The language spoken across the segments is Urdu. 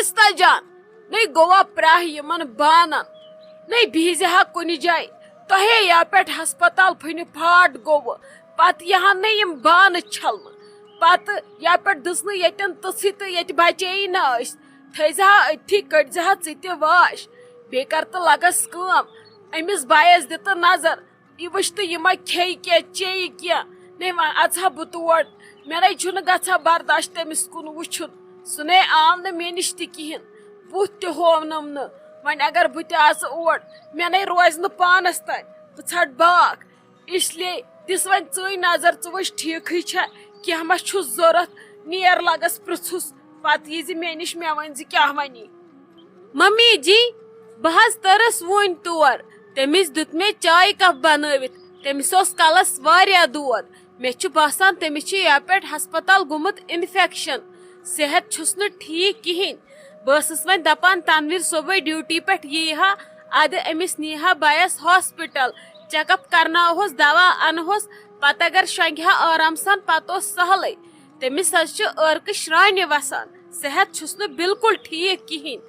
شائستہ جان نہیں گوا پراہ یمن بانن نہیں بھیزِ ہا کُنہِ جایہِ تۄہے یا پٮ۪ٹھ ہسپتال پھٕنہِ پھاٹ گوٚو پتہٕ یِہن نہٕ یِم بانہٕ چھلنہٕ پتہٕ یا پٮ۪ٹھ دِژنہٕ ییٚتٮ۪ن تٕژھٕے تہٕ ییٚتہِ بچییی نہٕ أسۍ تھٲیزِ ہا أتھی کٔڑزِ ہا ژٕ تہِ واش بیٚیہِ کر تہٕ لگس کٲم أمِس بایس دِ تہٕ نظر یہِ وٕچھ تہٕ یہِ ما کھیٚیہِ کینٛہہ چیٚیہِ کینٛہہ نے وۄنۍ اژٕ ہا بہٕ تور مےٚ نَے چھُنہٕ گژھان برداشت تٔمِس کُن وٕچھُن سُہ نے آو نہٕ مےٚ نِش تہِ کِہیٖنۍ بُتھ تہِ ہوونم نہٕ وۄنۍ اگر بہٕ تہِ اژٕ اور مےٚ نَے روزِ نہٕ پانس تانۍ بہٕ ژھٹہٕ باکھ اسلیے دِس وۄنۍ ژٕے نظر ژٕ وٕچھ ٹھیٖکھٕے چھا کینٛہہ ما چھُس ضوٚرتھ نیر لگس پرژھُس پتہٕ یی زِ مےٚ نِش مےٚ ؤنۍ زِ کیٛاہ وَنی ممی جی بہٕ حظ تٔرٕس وُنۍ تور تٔمِس دیُت مےٚ چایہِ کپ بنٲوِتھ تٔمِس اوس کلس واریاہ دود مےٚ چھُ باسان تٔمِس چھُ یا پٮ۪ٹھ ہسپتال گوٚمُت انفیکشن صحت چھُس نہٕ ٹھیٖک کِہیٖنۍ بہٕ ٲسٕس وۄنۍ دپان تنویٖر صبحٲے ڈیوٹی پٮ۪ٹھ یی ہا ادٕ أمِس نی ہا بایس ہاسپٹل چیک اپ کرناوہوس دوا انہوس پتہٕ اگر شۄنگہِ ہا آرام سان پتہٕ اوس سہلٕے تٔمِس حظ چھُ عٲرقہٕ شرانہِ وسان صحت چھُس نہٕ بالکُل ٹھیٖک کِہیٖنۍ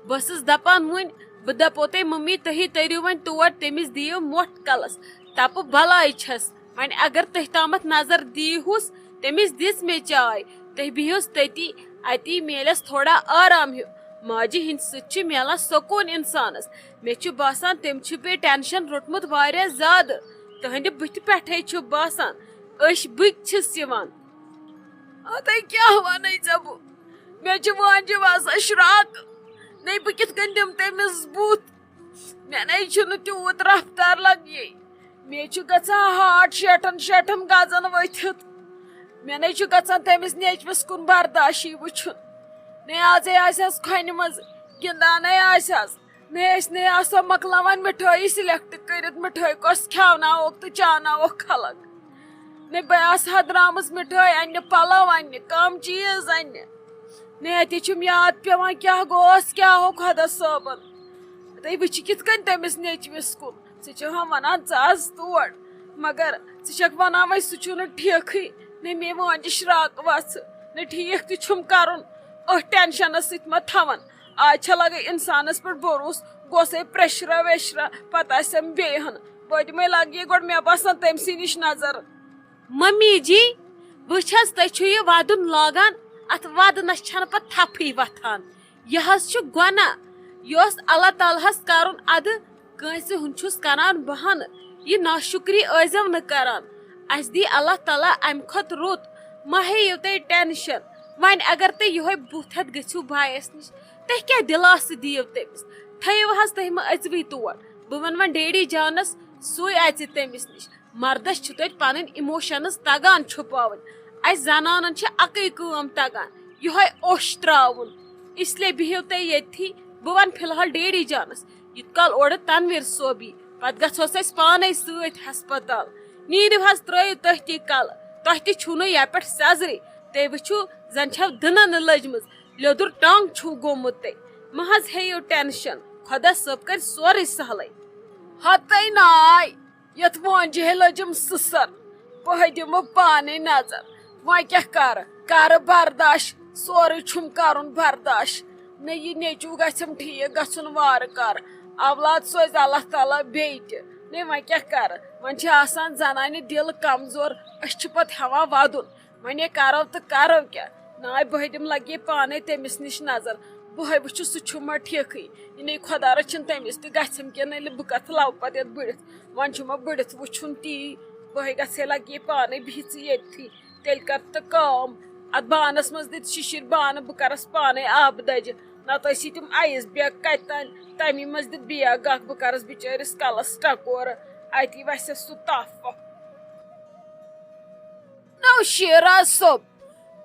بہٕ ٲسٕس دپان وُنۍ بہٕ دپو تۄہہِ ممی تُہی تٔرِو وۄنۍ تور تٔمِس دِیِو موٹھ کلس تپہٕ بلاے چھس وۄنۍ اگر تُہۍ تامتھ نظر دیٖہوس تٔمِس دِژ مےٚ چاے تُہۍ بِہِوس تٔتی اتی میلس تھوڑا آرام ہیوٗ ماجہِ ہٕنٛدِ سۭتۍ چھُ میلان سکوٗن انسانس مےٚ چھُ باسان تٔمۍ چھُ بیٚیہِ ٹٮ۪نشن روٚٹمُت واریاہ زیادٕ تُہنٛدِ بٕتھِ پٮ۪ٹھے چھُ باسان أچھ بٕتھِ چھِس یِوان اَدے کیٛاہ وَنَے ژےٚ بہٕ مےٚ چھِ وانجہِ وسان شراکہٕ نے بہٕ کِتھ کٔنۍ دِمہٕ تٔمِس بُتھ مےٚ نے چھُنہٕ تیوٗت رفتار لگیے مےٚ چھُ گژھان ہارٹ شیٹن گزن ؤتھِتھ مےٚ نے چھُ گژھان تٔمِس نیچوِس کُن برداشی وٕچھُن نے آزے آسٮ۪س کھۄنہِ منٛز گِنٛدانٕے آسٮ۪س نے أسۍ نے آسو مۄکلاوان مِٹھٲیی سِلیکٹ کٔرِتھ مِٹھٲے کۄس کھٮ۪وناووکھ تہٕ چاوناووکھ خلق نے بہٕ آسہٕ ہا درامٕژ مِٹھٲے اننہِ پلو اننہِ کم چیٖز اننہِ نے اتی چھُم یاد پیوان کیٛاہ گوس کیٛاہ ہو خۄدا صٲبن تُہۍ وٕچھِ کِتھ کٔنۍ تٔمِس نیچوِس کُن ژٕ چھِ ہا ونان ژٕ اَژ تور مگر ژٕ چھکھ ونان وۄنۍ سُہ چھُنہٕ ٹھیٖکھٕے نے مے وانجہِ شراکہٕ وژھٕ نے ٹھیٖک تہِ چھُم کرُن أتھۍ ٹٮ۪نشنس سۭتۍ ما تھاوان آز چھےٚ لگان انسانس پٮ۪ٹھ بروسہٕ گوسے پریشرا ویشرا پتہٕ آسٮ۪م بیٚیہِ ہن پٔتمے لگیے گۄڈٕ مےٚ باسان تٔمسٕے نِش نظر ممی جی وٕچھ حظ تُہۍ چھُو یہِ ودُن لاگان اتھ ودنس چھنہٕ پتہٕ تھپھٕے وتھان یہِ حظ چھُ گۄناہ یہِ اوس اللہ تعالیٰ ہس کرُن ادٕ کٲنٛسہِ ہُنٛد چھُس کران بہانہٕ یہِ ناشُکری ٲسۍزیو نہٕ کران اسہِ دی اللہ تعالیٰ امہِ کھۄتہٕ رُت ما ہیٚیِو تُہۍ ٹٮ۪نشن وۄنۍ اگر تُہۍ یِہوے بُتھ ہٮ۪تھ گٔژھِو بایس نِش تُہۍ کیٛاہ دِلاسہٕ دِیِو تٔمِس تھٲیِو حظ تُہۍ مہ أژوٕے تور بہٕ ونہٕ وۄنۍ ڈیڈی جانس سُے اژِ تٔمِس نِش مردس چھِ توتہِ پنٕنۍ اِموشنٕز تگان چھُپاوٕنۍ اسہِ زنانن چھِ اکٕے کٲم تگان یِہوے اوٚش تراوُن اسلیے بِہِو تُہۍ ییٚتھی بہٕ ونہٕ فی الحال ڈیڈی جانس یوٗت کال اورٕ تنویٖر صٲب یی پتہٕ گژھوس أسۍ پانے سۭتۍ ہسپتال نیٖرِو حظ ترٲیِو تٔتھی کلہٕ تۄہہِ تہِ چھُو نہٕ یپٲٹھۍ سیزرٕے تُہۍ وٕچھِو زن چھو دٕنن لٔجمٕژ لیٚدُر ٹنگ چھُو گوٚمُت تۄہہِ مہ حظ ہیٚیِو ٹٮ۪نشن خۄدا صٲب کرِ سورُے سہلٕے ہتے ناے یتھ وانجہِ لٔجِم سٕسر بہٕ دِمہٕ پانے نظر وۄنۍ کیٛاہ کرٕ برداش سورُے چھُم کرُن برداش نہ یہِ نیچوٗ گژھٮ۪م ٹھیٖک گژھُن وارٕ کارٕ اولاد سوزِ اللہ تعالیٰ بیٚیہِ تہِ نے وۄنۍ کیٛاہ کرٕ وۄنۍ چھِ آسان زنانہِ دِل کمزور أسۍ چھِ پتہٕ ہٮ۪وان ودُن وۄنۍ کرو تہٕ کرو کیٛاہ ناے بہٕ دِمہٕ لگے پانے تٔمِس نِش نظر بہٕ وٕچھِ سُہ چھُما ٹھیٖکھٕے یہِ خۄدا رٔچھِنۍ تٔمِس تہِ گژھٮ۪م کینٛہہ نہٕ بہٕ کتھ لو پتہٕ یتھ بٔڑِتھ وۄنۍ چھُما بٔڑِتھ وٕچھُن تی بہٕ گژھے لگے پانے بِہِژٕ ییٚتھی تیٚلہِ کر تہٕ کٲم اتھ بانس منٛز دِتھ شِشِر بانہٕ بہٕ کرس پانے آبہٕ دجہِ نتہٕ ٲسی تِم آیس بیگ کتہِ تانۍ تمی منٛز دِتھ بیگ اکھ بہٕ کرس بِچٲرِس کلس ٹکورٕ اتی وسٮ۪س سُہ تپھ وپھ نوشیرا صٲب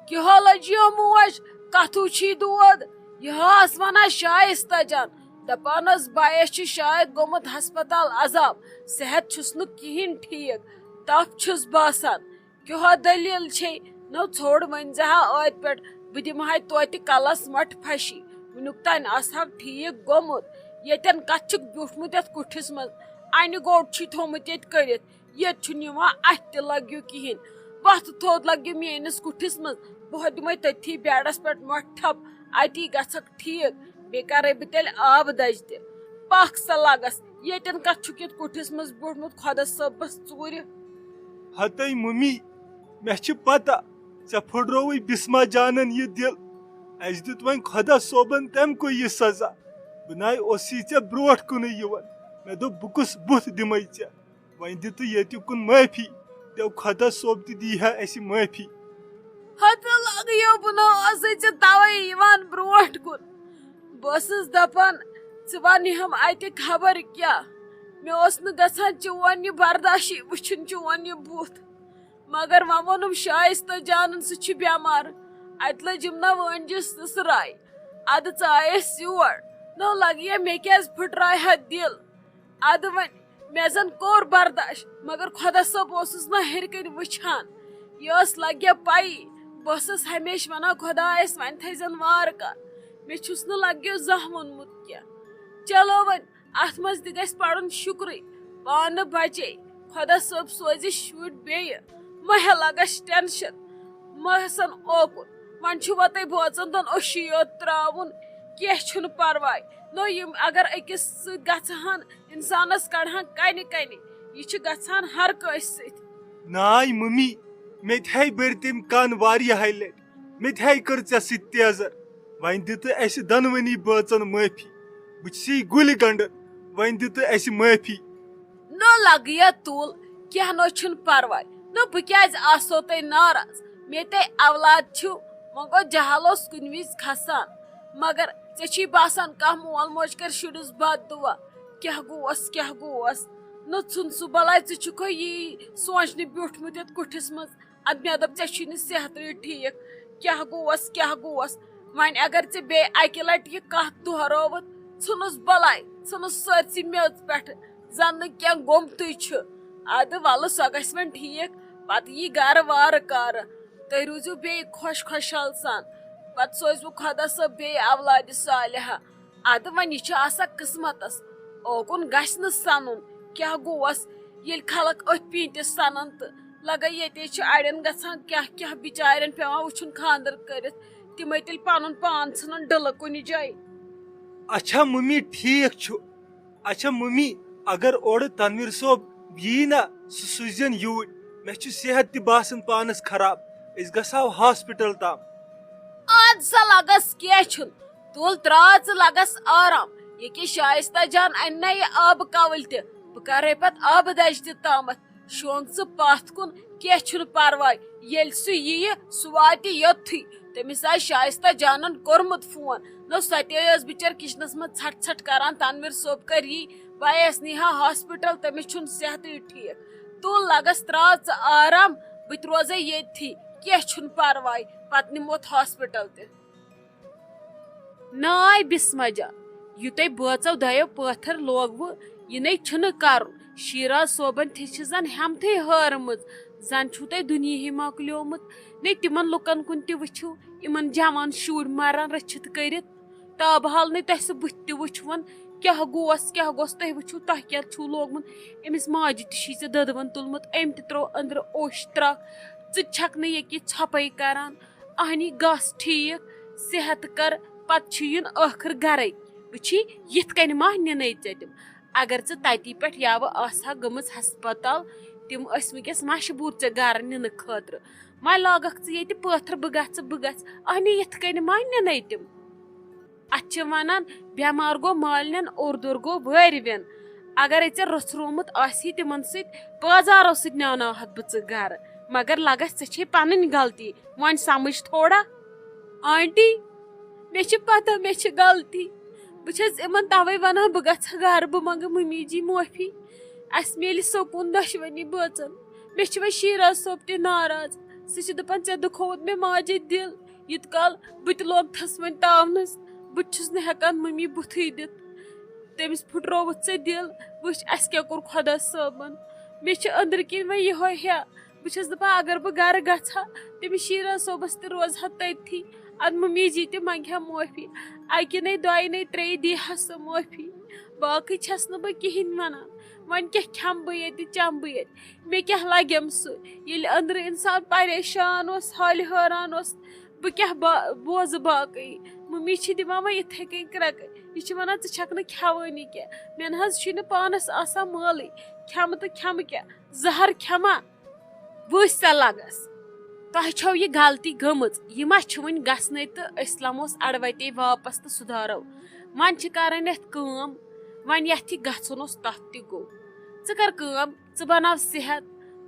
کیٛاہ لجیو موج کتھوٗ چھی دود یہِ ٲس ونان شایستہ جان دپان ٲس بایس چھُ شاید گوٚمُت ہسپتال عذاب صحت چھُس نہٕ کِہینۍ ٹھیٖک تپھ چھُس باسان کیٛاہ دٔلیٖل چھے نو ژھوٚڑ ؤنۍزِ ہا ٲدۍ پٮ۪ٹھ بہٕ دِمہٕ ہا توتہِ کلس مٹھ پھشی وُنیُک تانۍ آسہٕ ہا ٹھیٖک گوٚمُت ییٚتٮ۪ن کتھ چھُکھ بیوٗٹھمُت یتھ کُٹھِس منٛز انہِ گوٚٹ چھُے تھوٚمُت ییٚتہِ کٔرِتھ ییٚتہِ چھُنہٕ یِوان اتھِ تہِ لگیو کِہینۍ وتھ تھوٚد لگیو میٲنِس کُٹھِس منٛز بہٕ دِمے تٔتھی بیڈس پٮ۪ٹھ مٹھ تھپ اتی گژھک ٹھیک بیٚیہِ کرے بہٕ تیٚلہِ آبہٕ دجہِ تہِ پکھ سا لگس ییٚتٮ۪ن کتھ چھُکھ یتھ کُٹھِس منٛز بیوٗٹھمُت خۄدا صٲبس ژوٗرِ. ہتے ممی مےٚ چھِ پتہ ژےٚ پھٕٹرووٕے بسما جانن یہِ دل. اسہِ دیُت وۄنۍ خۄدا صٲبن تمہِ کُے یہِ سزا. بہٕ ناے اوسُے ژےٚ برونٛٹھ کُنٕے یِوان. مےٚ دوٚپ بہٕ کُس بُتھ دِمے ژےٚ. وۄنۍ دِتہٕ ییٚتہِ کُن معٲفی. دٮ۪و خۄدا صٲب تہِ دی ہا اسہِ معٲفی. ہتہٕ لگیو بہٕ نہٕ اوسٕے ژےٚ توے یِوان برونٛٹھ کُن. بہٕ ٲسٕس دپان ژٕ ونہم اتہِ خبر کیٛاہ. مےٚ اوس نہٕ گژھان چون یہِ برداشی وٕچھُن چون یہِ بُتھ. مگر وۄنۍ ووٚنُم شائستہ جانن سُہ چھُ بٮ۪مار. اتہِ لٔجِم نا وٲنجہِ سٕسراے. ادٕ ژٕ آیس یور نو لگیہ مےٚ کیٛازِ پھٕٹراے ہا دل. ادٕ وۄنۍ مےٚ زن کوٚر برداشت مگر خۄدا صٲب اوسُس نا ہیٚرِ کنہِ وٕچھان. یہِ ٲس لگیا پیی. بہٕ ٲسٕس ہمیشہٕ ونان خۄدایس وۄنۍ تھٲیزن وارٕ کار. مےٚ چھُس نہٕ لگیو زانٛہہ ووٚنمُت کینٛہہ. چلو وۄنۍ اتھ منٛز تہِ گژھِ پڑُن شُکرٕے پانہٕ بچے خۄدا صٲب سوزِ شُرۍ بیٚیہِ. مہ ہےٚ لگس ٹینشن مہ ہسن اوکُن. وۄنۍ چھُ وۄنۍ تۄہہِ بٲژن دۄن اوٚشُے یوت تراوُن کینٛہہ چھُنہٕ پرواے. نو یِم اگر أکِس سۭتۍ گژھہن انسانس کڑہن کنہِ کنہِ. یہِ چھُ گژھان ہر کٲنٛسہِ سۭتۍ. ناے ممی مےٚ تہِ ہے بٔرۍ تٔمۍ کن واریاہے لٹہِ. مےٚ تہِ ہے کٔر ژےٚ سۭتۍ تیزر. وۄنۍ دِتہٕ اسہِ دۄنوٕنی بٲژن معٲفی. بہٕ چھُسے گُلہِ گنڈٕ. وۄنۍ دِتہٕ اسہِ معٲفی. نو لگیا تُل کینٛہہ نو چھُنہٕ پرواے. نو بہٕ کیٛازِ آسو تۄہہِ ناراض. مےٚ تۄہہِ اولاد چھِو وۄنۍ گوٚو جہل اوس کُنہِ وِزِ کھسان. مگر ژےٚ چھی باسان کانٛہہ مول موج کرِ شُرِس بد دُعا کیٛاہ گوس کیٛاہ گوس. نہ ژھُن سُہ بلاے ژٕ چھُکھے یی سونچنہِ بیوٗٹھمُت یتھ کُٹھِس منٛز. ادٕ مےٚ دوٚپ ژےٚ چھُے نہٕ صحتٕے ٹھیٖک کیٛاہ گوس کیٛاہ گوس. وۄنۍ اگر ژےٚ بیٚیہِ اکہِ لٹہِ یہِ کتھ دۄہرٲوٕتھ ژھٕنُس بلاے ژھٕنُس سٲرسٕے میٚژ پٮ۪ٹھٕ زن نہٕ کینٛہہ گوٚمتٕے چھُ. ادٕ ولہٕ سۄ گژھِ وۄنۍ ٹھیٖک پتہٕ یی گرٕ وارٕ کارٕ. تُہۍ روٗزِو بیٚیہِ خۄش خۄشحال سان. پتہٕ سوزوٕ خۄدا صٲب بیٚیہِ اولادِ صالحہ. ادٕ وۄنۍ یہِ چھُ آسان قٕسمتس اوکُن گژھِ نہٕ سنُن کیٛاہ گوس. ییٚلہِ خلق أتھۍ پیٖنتِس سنن تہٕ لگا ییٚتے چھُ اڑٮ۪ن گژھان کیٛاہ کیٛاہ بِچارٮ۪ن پیوان وٕچھُن خانٛدر کٔرِتھ تِمے تیٚلہِ پنُن پان ژھٕنان ڈٕلہٕ کُنہِ جایہِ. اچھا ممی ٹھیٖک چھُ. اچھا ممی اگر اورٕ تنویر صٲب یی نا سُہ سوٗزِن یوٗرۍ. مےٚ چھُ صحت تہِ باسان پانس خراب. أسۍ گژھو ہاسپٹل تام. اد سا لگس کینٛہہ چھُنہٕ تُل تراو ژٕ لگس آرام. ییٚکیٛاہ شائستہ جان انہِ نا یہِ آبہٕ کوٕلۍ تہِ بہٕ کرے پتہٕ آبہٕ دجہِ تہِ تامتھ. شونٛگ ژٕ پتھ کُن کینٛہہ چھُنہٕ پرواے. ییٚلہِ سُہ ییہِ سُہ واتہِ یوٚتھٕے. تٔمِس آسہِ شائستہ جانن کوٚرمُت فون. نو سۄ تہِ ٲس بِچٲر کچنس منٛز ژھٹھ ژھٹھ کران تنویر صٲب کر یی بایس نیہا ہاسپٹل تٔمِس چھُنہٕ صحتٕے ٹھیٖک. تُل لگس تراو ژٕ آرام بہٕ تہِ روزے ییٚتھی کینٛہہ چھُنہٕ پرواے پتہٕ نِموتھ ہاسپٹل تہِ. ناے بسما جان یہِ تۄہہِ بٲژو دۄیو پٲتھر لوگوٕ یہِ نَے چھُنہٕ کرُن. شیراز صٲبن تہِ چھِ زن ہٮ۪متھٕے ہٲرمٕژ. زن چھُو تۄہہِ دُنیاہٕے مۄکلیومُت. نَے تِمن لُکن کُن تہِ وٕچھِو یِمن جوان شُرۍ مران رٔچھِتھ کٔرِتھ. تابہٕ حال نَے تۄہہِ سُہ بٕتھِ تہِ وٕچھوُن کیٛاہ گوس کیٛاہ گوس. تُہۍ وٕچھِو تۄہہِ کیٛاہ چھُو لوگمُت. أمِس ماجہِ تہِ چھُے ژےٚ دٔدوَن تُلمُت. أمۍ تہِ ترٛوو أنٛدرٕ اوٚش ترٛکھ. ژٕ چھکھ نہٕ ییٚکیٛاہ ژھۄپَے کران. اہنی گژھ ٹھیٖک صحت کر پتہٕ چھُ یُن ٲخٕر گرے. وٕچھی یِتھ کٔنۍ ما نِنَے ژےٚ تِم. اگر ژٕ تتی پٮ۪ٹھ یاوٕ آسہٕ ہا گٔمٕژ ہسپتال تِم ٲسۍ وٕنکیٚس مشبوٗر ژےٚ گرٕ نِنہٕ خٲطرٕ. وۄنۍ لاگکھ ژٕ ییٚتہِ پٲتھر بہٕ گژھٕ. اہنی یِتھ کٔنۍ ما نِنَے تِم. اتھ چھِ ونان بٮ۪مار گوٚو مالنٮ۪ن اوردور گوٚو وٲرۍوٮ۪ن. اگرے ژےٚ روٚژھرومُت آسی تِمن سۭتۍ بازارو سۭتۍ نیناوہتھ بہٕ ژٕ گرٕ. مگر لگس ژےٚ چھے پنٕنۍ غلطی وۄنۍ سمجھ تھوڑا. آنٹی مےٚ چھِ پتہ مےٚ چھِ غلطی. بہٕ چھس یِمن توے ونان بہٕ گژھٕ گرٕ بہٕ منٛگہٕ ممی جی معٲفی. اسہِ میلہِ سکوٗن دۄشوٕنی بٲژن. مےٚ چھُ وۄنۍ شیراز صٲب تہِ ناراض. سُہ چھُ دپان ژےٚ دُکھووُت مےٚ ماجہِ دل. یوٗت کال بہٕ تہِ لوگتھس وۄنۍ تاونس بہٕ تہِ چھُس نہٕ ہٮ۪کان ممی بُتھٕے دِتھ. تٔمِس پھٕٹرووُتھ ژےٚ دل. وٕچھ اسہِ کیٛاہ کوٚر خۄدا صٲبن. مےٚ چھِ أنٛدرٕ کِنۍ وۄنۍ یِہوے ہیا. بہٕ چھس دپان اگر بہٕ گرٕ گژھٕ ہا تٔمِس شیراز صٲبس تہِ روزٕ ہا تٔتھی. ادٕ ممی جی تہِ منٛگہِ ہا معٲفی. اکہِ نَے دۄیہِ نَے ترٛیٚیہِ دی ہا سۄ معٲفی. باقٕے چھس نہٕ بہٕ کِہینۍ ونان. وۄنۍ کیٛاہ کھٮ۪مہٕ بہٕ ییٚتہِ چمہٕ بہٕ ییٚتہِ. مےٚ کیٛاہ لگیم سُہ ییٚلہِ أنٛدرٕ انسان پریشان اوس حالہِ حٲران اوس. بہٕ کیٛاہ بوزٕ باقٕے. ممی چھ دِوان وۄنۍ یِتھَے کٔنۍ کرٛٮ۪کہٕ یہِ چھِ وَنان ژٕ چھَکھ نہٕ کھٮ۪وٲنی کینٛہہ مےٚ نہ حظ چھُے نہٕ پانَس آسان مٲلٕے کھٮ۪مہٕ تہٕ کھٮ۪مہٕ کیٛاہ زہر کھٮ۪ما وٕچھ سا لگس تۄہہِ چھو یہِ غلطی گٔمٕژ یہِ ما چھِ وٕنہِ گژھنَے تہٕ أسۍ لموس اَڑوَتے واپس تہٕ سُدھارو وۄنۍ چھِ کَرٕنۍ یَتھ کٲم وۄنۍ یَتھ یہِ گژھُن اوس تَتھ تہِ گوٚو ژٕ کر کٲم ژٕ بناو صحت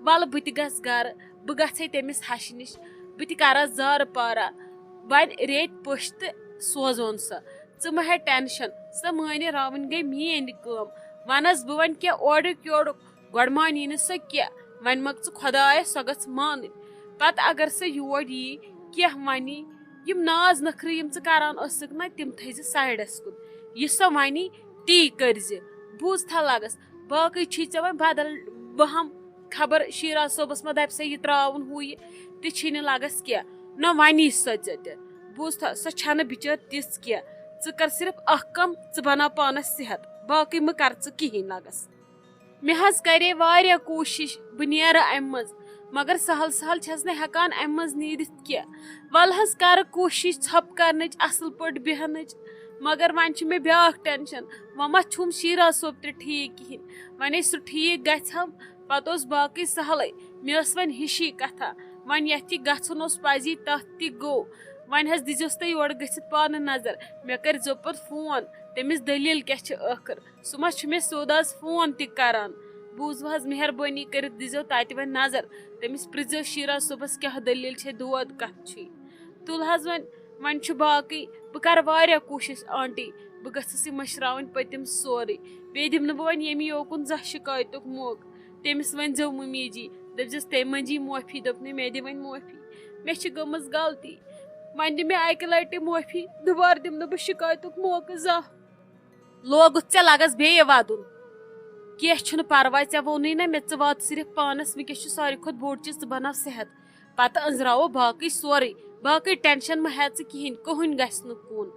وَلہٕ بہٕ تہِ گژھٕ گرٕ بہٕ گژھے تٔمِس ہشہِ نِش بہٕ تہِ کَرس زارٕ پارا وۄنۍ ریٚتۍ پٔژھۍ تہٕ سوزون سۄ ژٕ مہ ہےٚ ٹٮ۪نشن سۄ مٲنہِ راوٕنۍ گٔے میٲنۍ کٲم وَنس بہٕ وۄنۍ کیٚنٛہہ اورُک یورُک گۄڈٕ مانی نہٕ سۄ کیٚنٛہہ وۄنۍ مۄکھ ژٕ خۄدایس سۄ گٔژھ مانٕنۍ پتہٕ اگر سۄ یور یی کیٚنٛہہ وَنی یِم ناز نخرٕ یِم ژٕ کران ٲسٕکھ نہ تِم تھٲیزِ سایڈس کُن یہِ سۄ وَنی تی کٔرزِ بوٗزتھا لگس باقٕے چھی ژےٚ وۄنۍ بدل بہم خبر شیراز صٲبس ما دپہِ سا یہِ تراوُن ہُہ یہِ تہِ چھی نہٕ لگس کیٚنٛہہ نہ وَنی سۄ ژےٚ تہِ بوٗزتھا سۄ چھنہٕ بِچٲر تِژھ کیٚنٛہہ ژٕ کر صرف اکھ کم ژٕ بناو پانس صحت باقٕے مہ کر ژٕ کِہیٖنۍ لگس مےٚ حظ کرے واریاہ کوٗشش بہٕ نیرٕ امہِ منٛز مگر سہل سہل چھس نہٕ ہٮ۪کان امہِ منٛز نیٖرِتھ کینٛہہ ولہٕ حظ کرٕ کوٗشش ژھۄپہٕ کرنٕچ اصل پٲٹھۍ بیہنٕچ مگر وۄنۍ چھُ مےٚ بیٛاکھ ٹٮ۪نشن وۄنۍ ما چھُم شیراز صٲب تہِ ٹھیٖک کِہیٖنۍ وۄنۍ سُہ ٹھیٖک گژھم پتہٕ اوس باقٕے سہلٕے مےٚ ٲس وۄنۍ ہِشی کتھا وۄنۍ یتھ یہِ گژھُن اوس پزی تتھ تہِ گوٚو وۄنۍ حظ دِزیوس تُہۍ یورٕ گٔژھِتھ پانہٕ نظر مےٚ کٔرزیو پتہٕ فون تٔمِس دٔلیٖل کیٛاہ چھِ ٲخٕر سُہ ما چھُ مےٚ سیوٚد آز فون تہِ کران بوٗزوٕ حظ مہربٲنی کٔرِتھ دِزیو تتہِ وۄنۍ نظر تٔمِس پرٛژھزیو شیراز صٲبس کیٛاہ دٔلیٖل چھے دود کتھ چھُے تُل حظ وۄنۍ چھُ باقٕے بہٕ کرٕ واریاہ کوٗشش آنٹی بہٕ گٔژھٕس یہِ مٔشراوٕنۍ پٔتِم سورُے بیٚیہِ دِمہٕ نہٕ بہٕ وۄنۍ ییٚمہِ یوکُن زانٛہہ شِکایتُک موقعہٕ تٔمِس ؤنۍزیو مٔمی جی دٔپزِس تٔمۍ منٛجی معٲفی دوٚپنَے مےٚ دِ وۄنۍ معٲفی مےٚ چھِ گٔمٕژ غلطی وۄنۍ دِ مےٚ اکہِ لٹہِ معٲفی دُبارٕ دِمہٕ نہٕ بہٕ شِکایتُک موقعہٕ زانٛہہ لوگُتھ ژےٚ لگس بیٚیہِ ودُن کینٛہہ چھُنہٕ پرواے ژےٚ ووٚنُے نہ مےٚ ژٕ وات صرف پانس وٕنکیٚس چھُ ساروی کھۄتہٕ بوٚڑ چیٖز ژٕ بناو صحت پتہٕ أنٛزراوو باقٕے سورُے باقٕے ٹٮ۪نشن مہ ہےٚ ژٕ کِہیٖنۍ کٕہٕنۍ گژھِ نہٕ کُن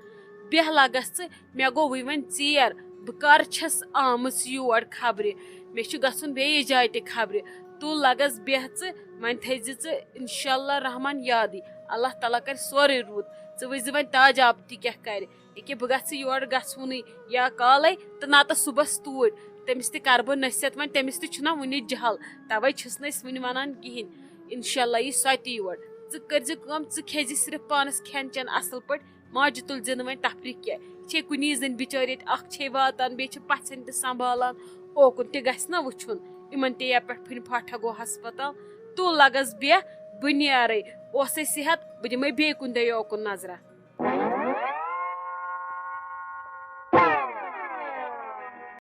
بیٚہہ لگس ژٕ مےٚ گوٚوٕے وۄنۍ ژیر بہٕ کر چھس آمٕژ یور خبرِ مےٚ چھُ گژھُن بیٚیِس جایہِ تہِ خبرِ تُل لگس بیٚہہ ژٕ وۄنۍ تھٲیزِ ژٕ انشاء رحمان یادٕے اللہ تعالیٰ کرِ سورُے رُت ژٕ وٕچھزِ وۄنۍ تاجاب تہِ کیٛاہ کرِ ییٚکیٛاہ بہٕ گژھٕ یورٕ گژھوُنٕے یا کالے تہٕ نتہٕ صُبحس توٗرۍ تٔمِس تہِ کرٕ بہٕ نصیحت وۄنۍ تٔمِس تہِ چھُنہ وُنہِ جہل توے چھِس نہٕ أسۍ وُنہِ ونان کِہینۍ انشاء اللہ یی سۄ تہِ یور ژٕ کٔرزِ کٲم ژٕ کھیزِ صرف پانس کھٮ۪ن چٮ۪ن اصل پٲٹھۍ ماجہِ تُلزِ نہٕ وۄنۍ تفریٖق کینٛہہ یہِ چھے کُنی زٔنۍ بِچٲرۍ ییٚتہِ اکھ چھے واتان بیٚیہِ چھِ پژھٮ۪ن تہِ سنبھالان اوکُن تہِ گژھِ نہ وٕچھُن یِمن تہِ یپٲٹھۍ پھِنہِ پھاٹھا گوٚو ہسپتال تُل لگس بیٚہہ بہٕ نیرے اوسے صحت بہٕ دِمے بیٚیہِ کُنہِ دۄہ یوکُن نظرا